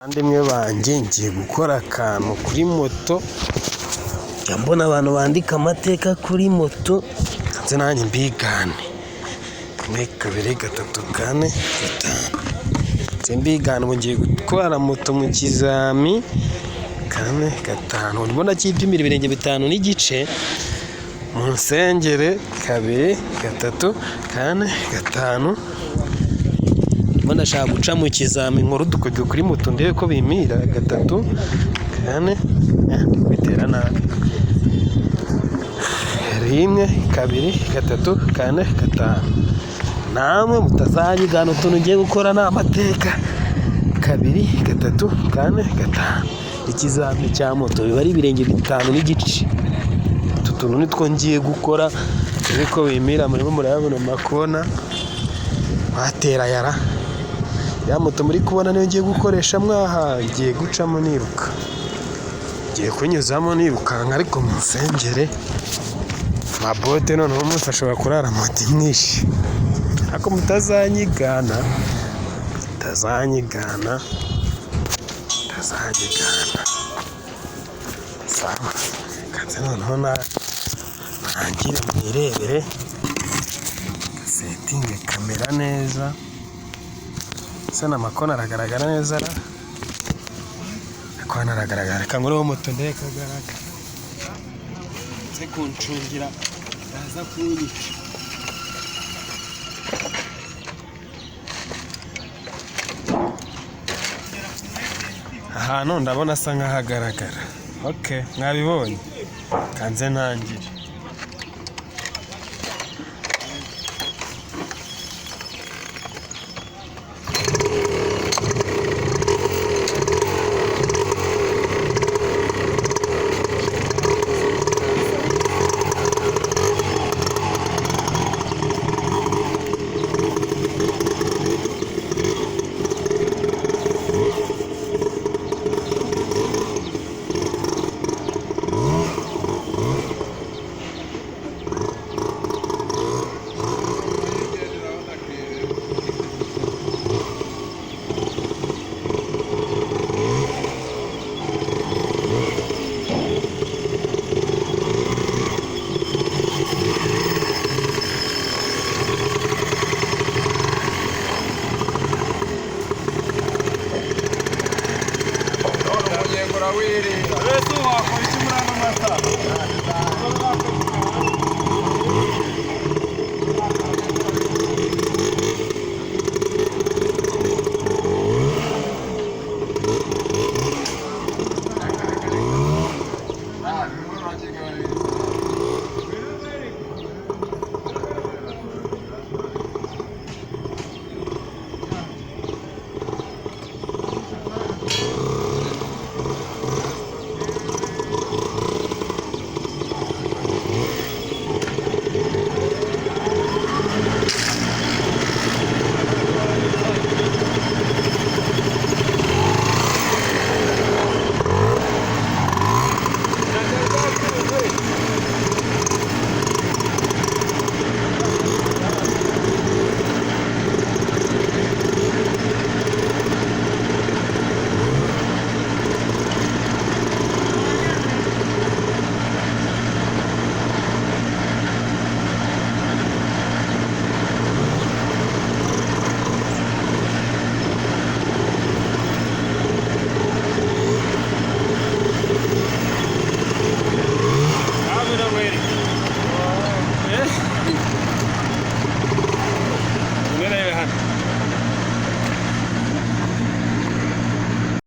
Bandimwe banjye ngiye gukora akantu kuri moto, mbona abantu bandika amateka kuri moto ndetse nanjye mbigane. 1 2 3 4 5 mbigane. Ubu ngiye gutwara moto mu kizami 4 5. Urabona cyipimira ibirenge 5 n'igice mu nsengere 2 3 4 5. Mbona nashaka guca mu kizami nkora udukoryo kuri moto ndebe ko bimira 3 4 bitera nabi. 1 2 3 4 5. Namwe mutazanyigana utuntu ngiye gukora n'amateka 2 3 4 5. Ikizami cya moto biba ari ibirenge 5 n'igice. Utu tuntu nitwo ngiye gukora ariko bimira murimo murabona makona batera yara. Ya moto muri kubona niyo ngiye gukoresha mwaha, ngiye gucamo niruka, ngiye kunyuzamo niruka ariko mu nsengere mabote noneho mufasha kurara moto imwishe. Ako mutazanyigana sawa. Kanze noneho nangire mwirebere setting kamera neza. Sana makona aragaragara neza ra. Akona aragaragara kangureho moto ndeka garagara. Se kuncungira baza kunyica. Ahantu ndabona asa nkahagaragara. Okay, mwabibonye. Kanze ntangire. Twese wakora iki muri ano mata?